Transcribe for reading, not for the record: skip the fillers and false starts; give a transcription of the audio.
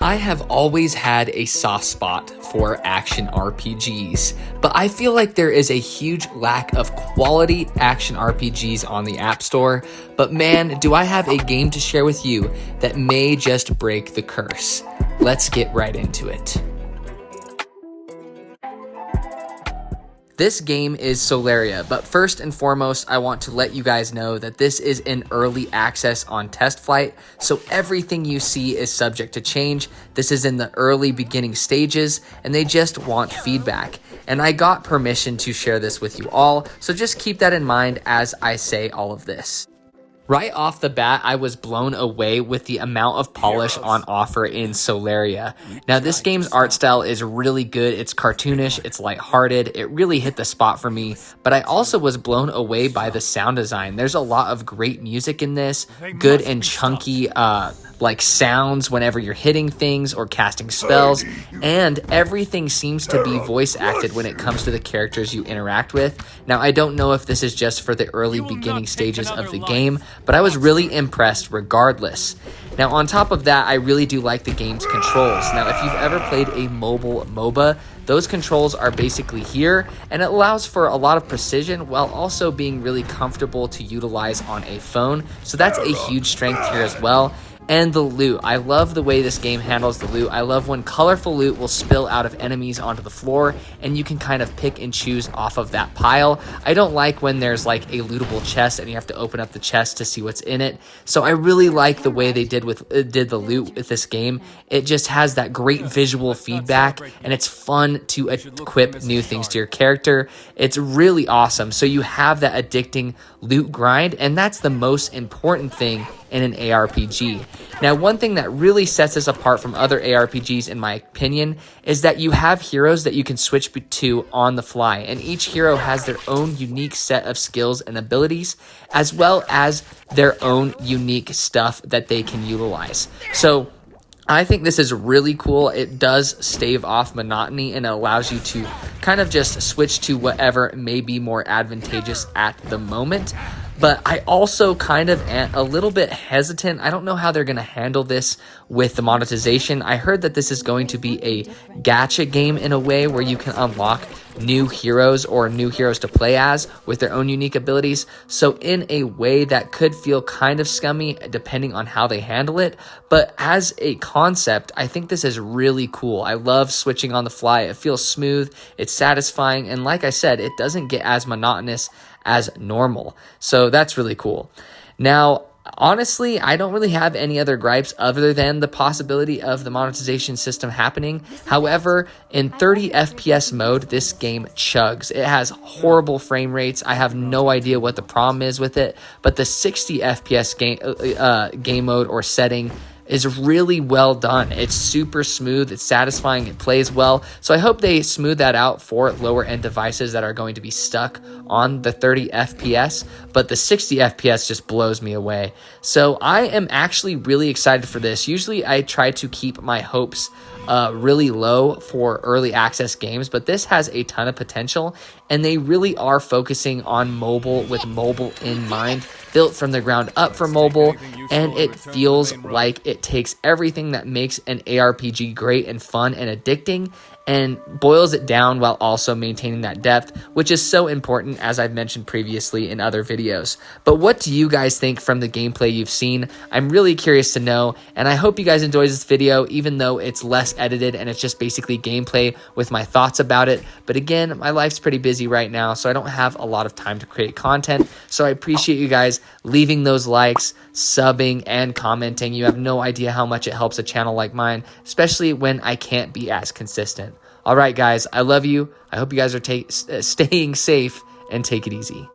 I have always had a soft spot for action RPGs, but I feel like there is a huge lack of quality action RPGs on the App Store. But man, do I have a game to share with you that may just break the curse. Let's get right into it. This game is Solaria, but first and foremost, I want to let you guys know that this is in early access on test flight, so everything you see is subject to change. This is in the early beginning stages, and they just want feedback. And I got permission to share this with you all, so just keep that in mind as I say all of this. Right off the bat, I was blown away with the amount of polish on offer in Solaria. Now, this game's art style is really good. It's cartoonish, it's lighthearted, it really hit the spot for me, but I also was blown away by the sound design. There's a lot of great music in this, good and chunky like sounds whenever you're hitting things or casting spells, and everything seems to be voice acted when it comes to the characters you interact with. Now, I don't know if this is just for the early beginning stages of the game, but I was really impressed regardless. Now, on top of that, I really do like the game's controls. Now, if you've ever played a mobile MOBA, those controls are basically here, and it allows for a lot of precision while also being really comfortable to utilize on a phone. So that's a huge strength here as well. And the loot. I love the way this game handles the loot. I love when colorful loot will spill out of enemies onto the floor and you can kind of pick and choose off of that pile. I don't like when there's like a lootable chest and you have to open up the chest to see what's in it. So I really like the way they did the loot with this game. It just has that great visual feedback and it's fun to equip new things to your character. It's really awesome. So you have that addicting loot grind, and that's the most important thing in an ARPG. Now, one thing that really sets this apart from other ARPGs, in my opinion, is that you have heroes that you can switch to on the fly, and each hero has their own unique set of skills and abilities, as well as their own unique stuff that they can utilize. So I think this is really cool. It does stave off monotony and it allows you to kind of just switch to whatever may be more advantageous at the moment. But I also kind of am a little bit hesitant. I don't know how they're going to handle this with the monetization. I heard that this is going to be a gacha game in a way where you can unlock new heroes or new heroes to play as with their own unique abilities. So in a way that could feel kind of scummy depending on how they handle it. But as a concept, I think this is really cool. I love switching on the fly. It feels smooth, it's satisfying, and like I said, it doesn't get as monotonous as normal. So that's really cool. Now, honestly, I don't really have any other gripes other than the possibility of the monetization system happening. However, in 30 FPS mode, this game chugs. It has horrible frame rates. I have no idea what the problem is with it, but the 60 FPS game mode or setting is really well done. It's super smooth, it's satisfying, it plays well. So I hope they smooth that out for lower end devices that are going to be stuck on the 30 FPS, but the 60 FPS just blows me away. So I am actually really excited for this. Usually I try to keep my hopes really low for early access games, but this has a ton of potential and they really are focusing on mobile with mobile in mind, built from the ground up for mobile, and it feels like it takes everything that makes an ARPG great and fun and addicting and boils it down while also maintaining that depth, which is so important, as I've mentioned previously in other videos. But what do you guys think from the gameplay you've seen? I'm really curious to know, and I hope you guys enjoyed this video, even though it's less edited and it's just basically gameplay with my thoughts about it. But again, my life's pretty busy right now, so I don't have a lot of time to create content. So I appreciate you guys leaving those likes, subbing, and commenting. You have no idea how much it helps a channel like mine, especially when I can't be as consistent. All right, guys, I love you. I hope you guys are staying safe and take it easy.